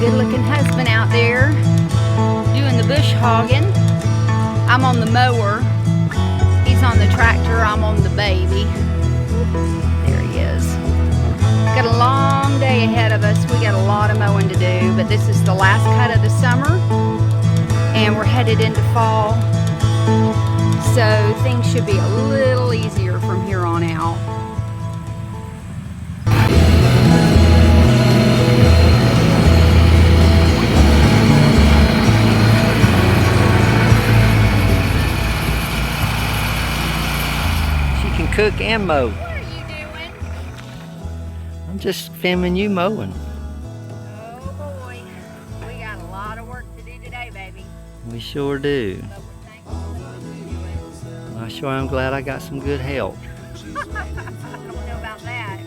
good-looking husband out there doing the bush hogging. I'm on the mower. He's on the tractor. I'm on the baby. There he is. Got a long day ahead of us. We got a lot of mowing to do, but this is the last cut of the summer, and we're headed into fall. So things should be a little easier from here on out. Cook and mow. What are you doing? I'm just filming you mowing. Oh boy, we got a lot of work to do today, baby. We sure do. But we're thankful that we can do it. I sure am glad I got some good help. I don't know about that,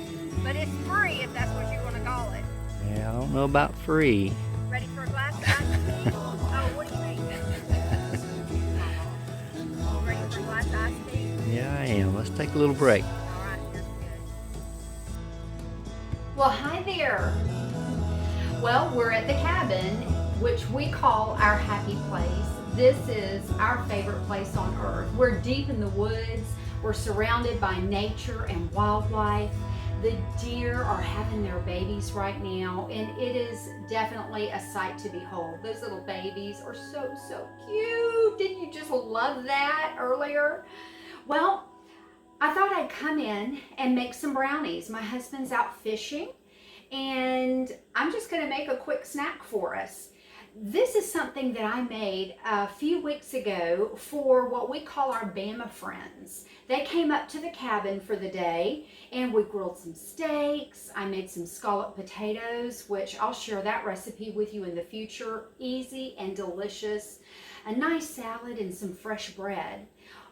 but it's free if that's what you want to call it. Yeah, I don't know about free. Ready for a glass of ice tea? Oh, what do you mean? You ready for a glass of ice tea? Yeah, I am. Let's take a little break. All right, here's good. Well, hi there. Well, we're at the cabin, which we call our happy place. This is our favorite place on earth. We're deep in the woods. We're surrounded by nature and wildlife. The deer are having their babies right now, and it is definitely a sight to behold. Those little babies are so cute. Didn't you just love that earlier? Well, I thought I'd come in and make some brownies. My husband's out fishing, and I'm just going to make a quick snack for us. This is something that I made a few weeks ago for what we call our Bama friends. They came up to the cabin for the day, and we grilled some steaks. I made some scalloped potatoes, which I'll share that recipe with you in the future. Easy and delicious. A nice salad and some fresh bread.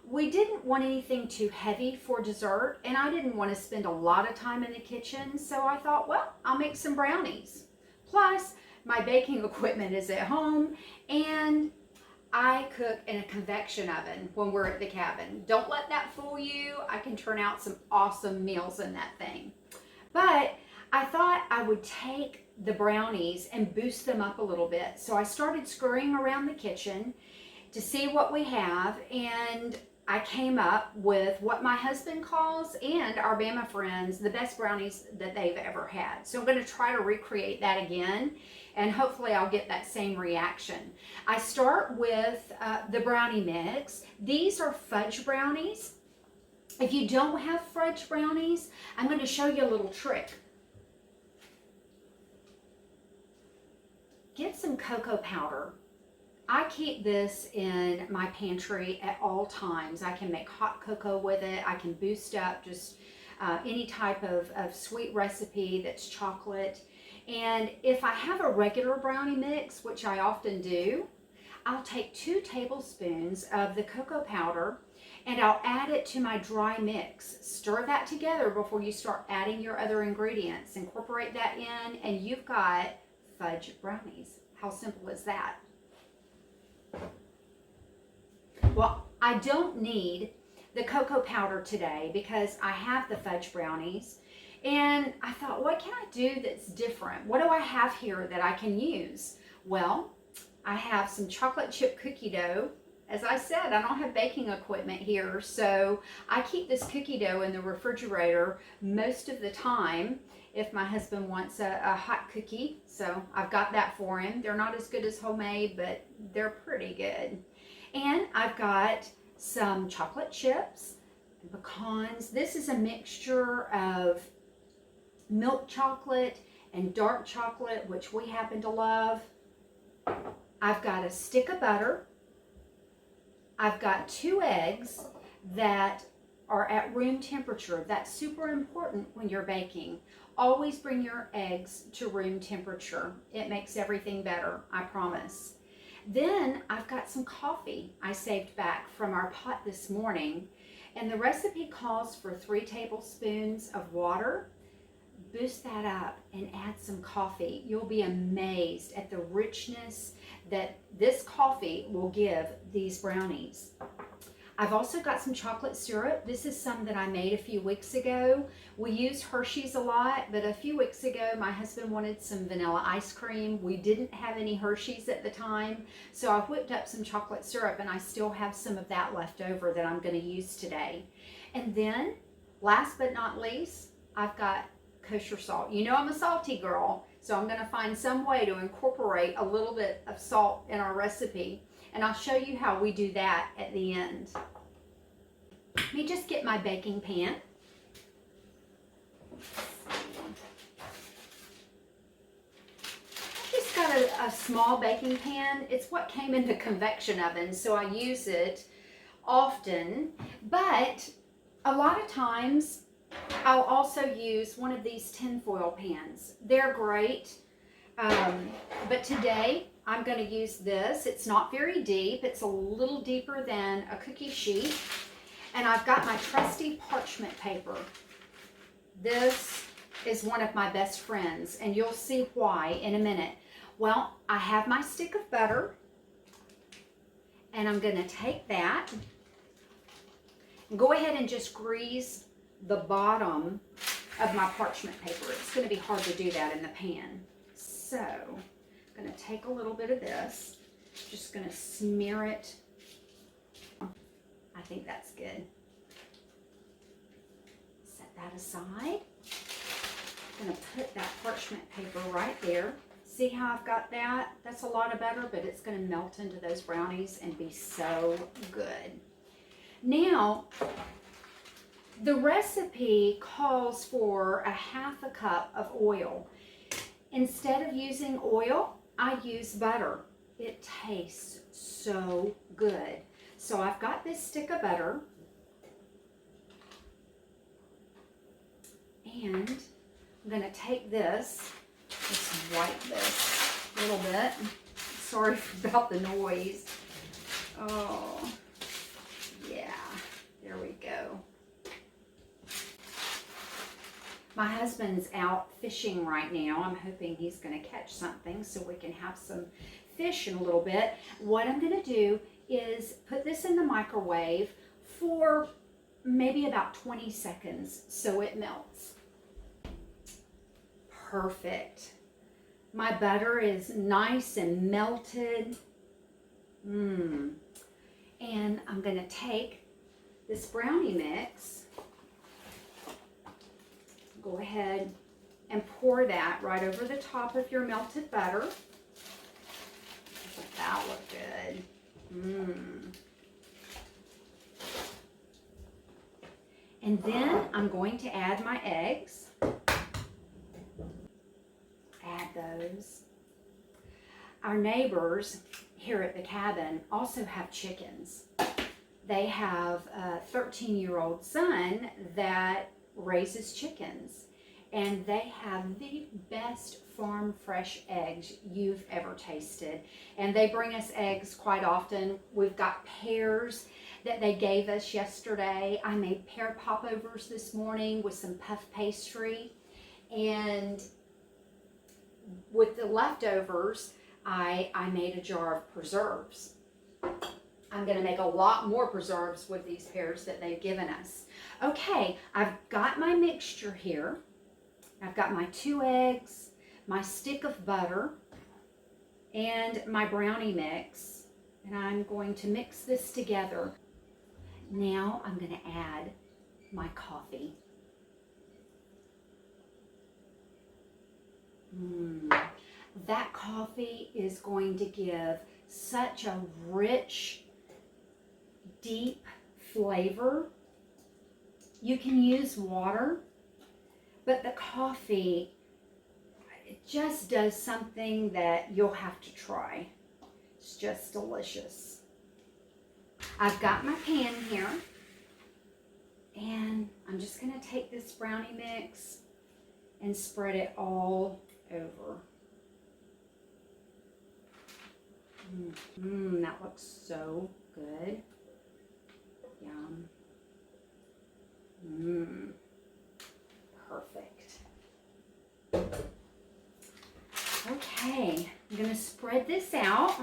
We didn't want anything too heavy for dessert, and I didn't want to spend a lot of time in the kitchen, so I thought, well, I'll make some brownies. Plus, my baking equipment is at home, and I cook in a convection oven when we're at the cabin. Don't let that fool you. I can turn out some awesome meals in that thing. But I thought I would take the brownies and boost them up a little bit. So I started scurrying around the kitchen to see what we have, and I came up with what my husband calls, and our Bama friends, the best brownies that they've ever had. So I'm going to try to recreate that again, and hopefully I'll get that same reaction. I start with the brownie mix. These are fudge brownies. If you don't have fudge brownies, I'm going to show you a little trick. Get some cocoa powder. I keep this in my pantry at all times. I can make hot cocoa with it. I can boost up just any type of sweet recipe that's chocolate. And if I have a regular brownie mix, which I often do, I'll take 2 tablespoons of the cocoa powder and I'll add it to my dry mix. Stir that together before you start adding your other ingredients. Incorporate that in, and you've got fudge brownies. How simple is that? Well, I don't need the cocoa powder today because I have the fudge brownies, and I thought, what can I do that's different? What do I have here that I can use? Well, I have some chocolate chip cookie dough. As I said, I don't have baking equipment here, so I keep this cookie dough in the refrigerator most of the time if my husband wants a hot cookie. So I've got that for him. They're not as good as homemade, but they're pretty good. And I've got some chocolate chips, pecans. This is a mixture of milk chocolate and dark chocolate, which we happen to love. I've got a stick of butter. I've got 2 eggs that are at room temperature. That's super important when you're baking. Always bring your eggs to room temperature. It makes everything better, I promise. Then I've got some coffee I saved back from our pot this morning, and the recipe calls for 3 tablespoons of water. Boost that up and add some coffee. You'll be amazed at the richness that this coffee will give these brownies. I've also got some chocolate syrup. This is some that I made a few weeks ago. We use Hershey's a lot, but a few weeks ago my husband wanted some vanilla ice cream. We didn't have any Hershey's at the time, so I whipped up some chocolate syrup, and I still have some of that left over that I'm going to use today. And then, last but not least, I've got kosher salt. You know I'm a salty girl, so I'm going to find some way to incorporate a little bit of salt in our recipe. And I'll show you how we do that at the end. Let me just get my baking pan. I just got a small baking pan. It's what came in the convection oven, so I use it often. But a lot of times I'll also use one of these tinfoil pans. They're great. But today I'm going to use this. It's not very deep. It's a little deeper than a cookie sheet. And I've got my trusty parchment paper. This is one of my best friends, and you'll see why in a minute. Well, I have my stick of butter, and I'm going to take that and go ahead and just grease the bottom of my parchment paper. It's going to be hard to do that in the pan. So I'm going to take a little bit of this, just going to smear it. I think that's good. Set that aside. I'm going to put that parchment paper right there. See how I've got that? That's a lot of butter, but it's going to melt into those brownies and be so good. Now, the recipe calls for a half a cup of oil. Instead of using oil, I use butter. It tastes so good. So I've got this stick of butter, and I'm going to take this, just wipe this a little bit. Sorry about the noise. Oh, yeah, there we go. My husband's out fishing right now. I'm hoping he's going to catch something so we can have some fish in a little bit. What I'm going to do is put this in the microwave for maybe about 20 seconds so it melts. Perfect. My butter is nice and melted. And I'm going to take this brownie mix. Go ahead and pour that right over the top of your melted butter. Doesn't that look good? And then I'm going to add my eggs. Add those. Our neighbors here at the cabin also have chickens. They have a 13-year-old son that raises chickens, and they have the best farm fresh eggs you've ever tasted. And they bring us eggs quite often. We've got pears that they gave us yesterday. I made pear popovers this morning with some puff pastry, and with the leftovers I made a jar of preserves. I'm going to make a lot more preserves with these pears that they've given us. Okay, I've got my mixture here. I've got my 2 eggs, my stick of butter, and my brownie mix. And I'm going to mix this together. Now I'm going to add my coffee. That coffee is going to give such a rich, deep flavor. You can use water, but the coffee, it just does something that you'll have to try. It's just delicious. I've got my pan here, and I'm just going to take this brownie mix and spread it all over. That looks so good. Yum. Perfect. Okay, I'm going to spread this out.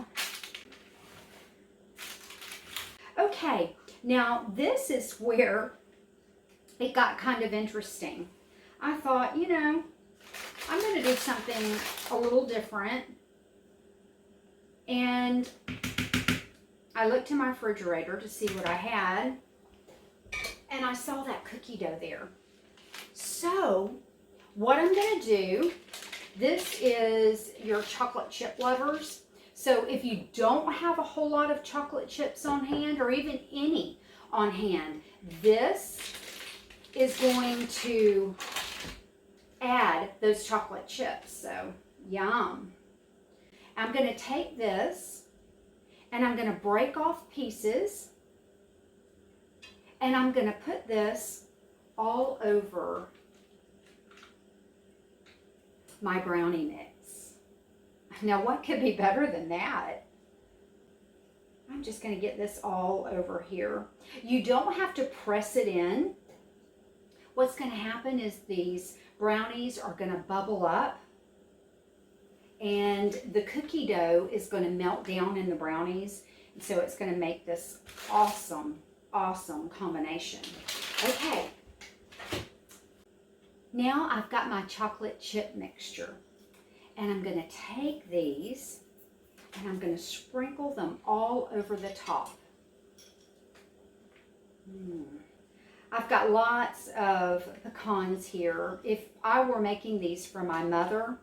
Okay, Now, this is where it got kind of interesting. I thought, you know, I'm going to do something a little different. And I looked in my refrigerator to see what I had. And I saw that cookie dough there. So, what I'm going to do, this is your chocolate chip lovers. So, if you don't have a whole lot of chocolate chips on hand, or even any on hand, this is going to add those chocolate chips. So, yum. I'm going to take this and I'm going to break off pieces, and I'm going to put this all over my brownie mix. Now, what could be better than that? I'm just going to get this all over here. You don't have to press it in. What's going to happen is these brownies are going to bubble up, and the cookie dough is going to melt down in the brownies. And so it's going to make this awesome, awesome combination. Okay. Now I've got my chocolate chip mixture, and I'm going to take these and I'm going to sprinkle them all over the top. I've got lots of pecans here. If I were making these for my mother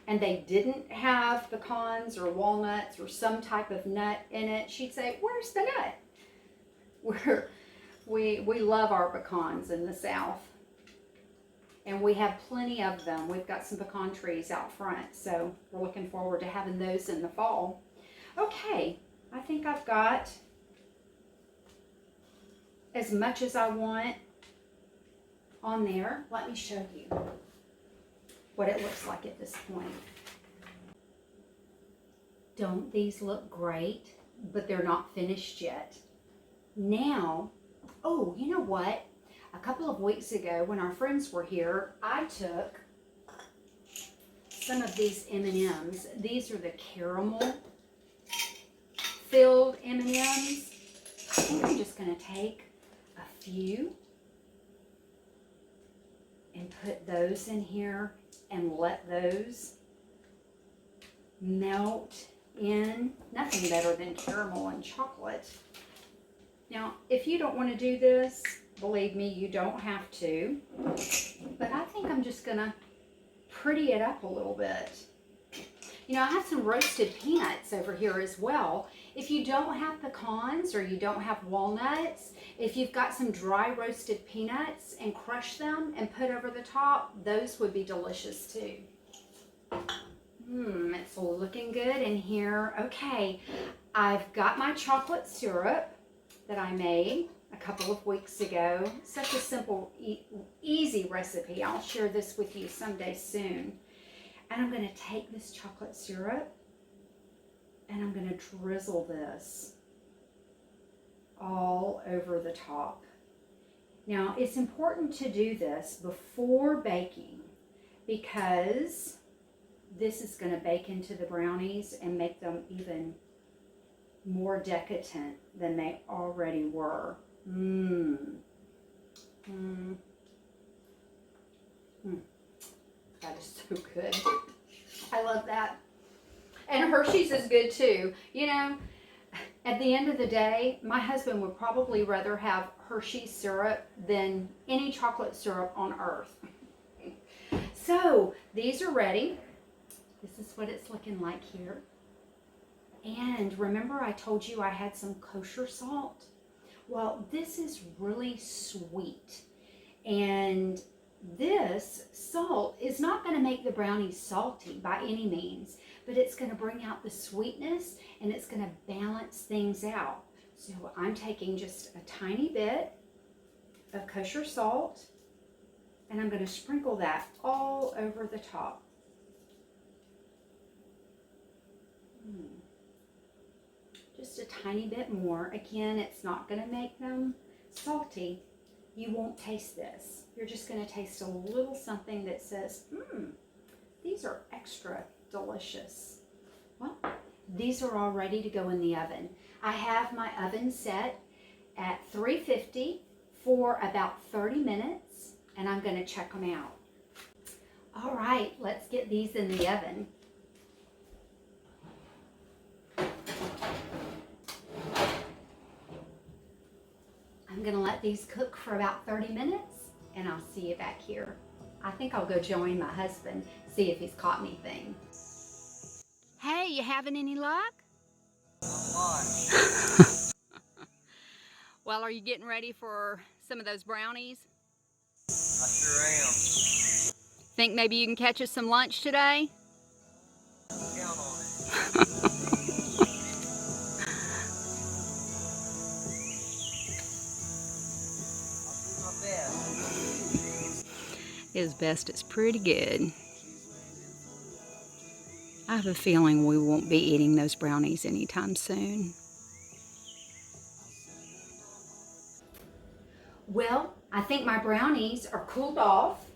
and they didn't have pecans or walnuts or some type of nut in it, she'd say, "Where's the nut?" We love our pecans in the South. And we have plenty of them. We've got some pecan trees out front, so we're looking forward to having those in the fall. Okay, I think I've got as much as I want on there. Let me show you what it looks like at this point. Don't these look great? But they're not finished yet. Now, oh, you know what? A couple of weeks ago when our friends were here, I took some of these M&Ms. These are the caramel filled M&Ms. I think I'm just going to take a few and put those in here and let those melt in. Nothing better than caramel and chocolate. Now, if you don't want to do this, believe me, you don't have to. But I think I'm just going to pretty it up a little bit. You know, I have some roasted peanuts over here as well. If you don't have pecans or you don't have walnuts, if you've got some dry roasted peanuts and crush them and put over the top, those would be delicious too. It's looking good in here. Okay, I've got my chocolate syrup that I made a couple of weeks ago. Such a simple, easy recipe. I'll share this with you someday soon. And I'm going to take this chocolate syrup and I'm going to drizzle this all over the top. Now, it's important to do this before baking because this is going to bake into the brownies and make them even more decadent than they already were. That is so good. I love that. And Hershey's is good too. You know, at the end of the day, my husband would probably rather have Hershey's syrup than any chocolate syrup on earth. So, these are ready. This is what it's looking like here. And remember I told you I had some kosher salt? Well, this is really sweet. And this salt is not going to make the brownies salty by any means, but it's going to bring out the sweetness and it's going to balance things out. So I'm taking just a tiny bit of kosher salt and I'm going to sprinkle that all over the top. Just a tiny bit more. Again, it's not going to make them salty. You won't taste this. You're just going to taste a little something that says, these are extra delicious. Well, these are all ready to go in the oven. I have my oven set at 350 for about 30 minutes, and I'm going to check them out. All right, let's get these in the oven. I'm going to let these cook for about 30 minutes, and I'll see you back here. I think I'll go join my husband, see if he's caught anything. Hey, you having any luck? Well, are you getting ready for some of those brownies? I sure am. Think maybe you can catch us some lunch today? Count on it. I'll do my best. His best is pretty good. I have a feeling we won't be eating those brownies anytime soon. Well, I think my brownies are cooled off.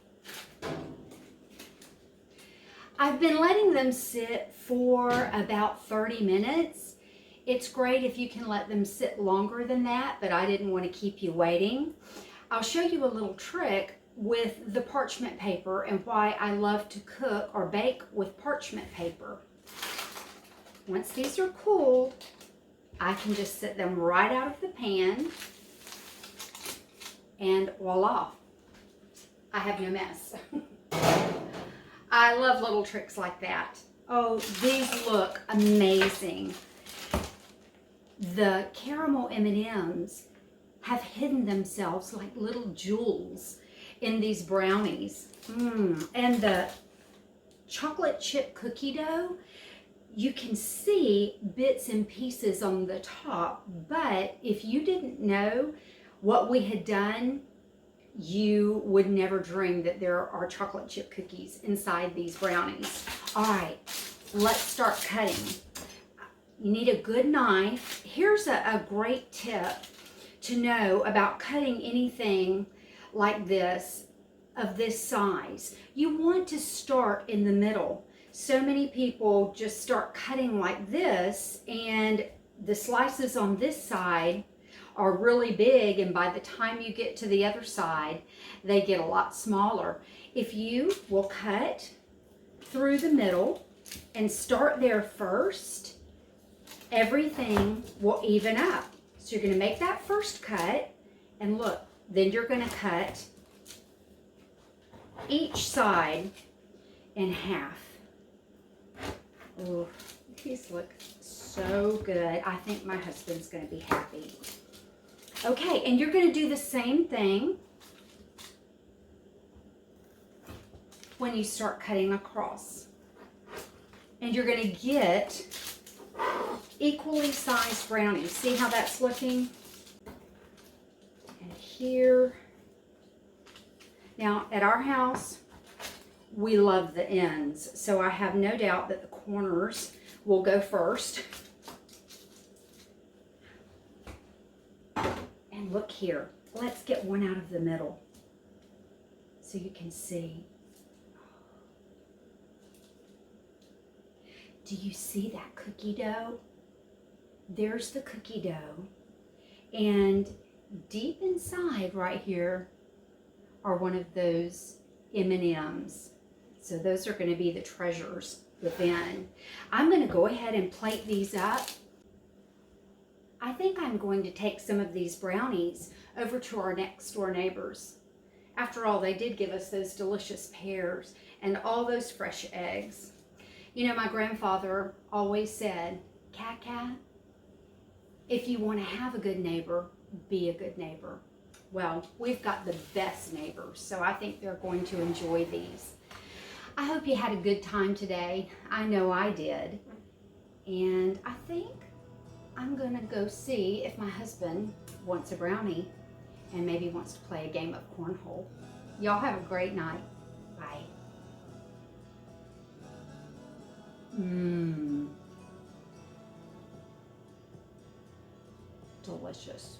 I've been letting them sit for about 30 minutes. It's great if you can let them sit longer than that, but I didn't want to keep you waiting. I'll show you a little trick with the parchment paper and why I love to cook or bake with parchment paper. Once these are cooled, I can just set them right out of the pan, and voila, I have no mess. I love little tricks like that. Oh, these look amazing. The caramel M&Ms have hidden themselves like little jewels in these brownies. And the chocolate chip cookie dough, you can see bits and pieces on the top, but if you didn't know what we had done, you would never dream that there are chocolate chip cookies inside these brownies. All right, let's start cutting. You need a good knife. Here's a great tip to know about cutting anything like this, of this size. You want to start in the middle. So many people just start cutting like this, and the slices on this side are really big, and by the time you get to the other side, they get a lot smaller. If you will cut through the middle and start there first, everything will even up. So you're going to make that first cut, and look, then you're going to cut each side in half. Oh, these look so good. I think my husband's going to be happy. Okay, and you're going to do the same thing when you start cutting across. And you're going to get equally sized brownies. See how that's looking? And here. Now, at our house, we love the ends, so I have no doubt that the corners will go first. And look here, let's get one out of the middle so you can see. Do you see that cookie dough? There's the cookie dough, and deep inside right here are one of those M&Ms. So those are going to be the treasures within. I'm going to go ahead and plate these up. I think I'm going to take some of these brownies over to our next door neighbors. After all, they did give us those delicious pears and all those fresh eggs. You know, my grandfather always said, Cat, if you want to have a good neighbor, be a good neighbor. Well, we've got the best neighbors, so I think they're going to enjoy these. I hope you had a good time today. I know I did. And I think I'm going to go see if my husband wants a brownie and maybe wants to play a game of cornhole. Y'all have a great night. Bye. Delicious.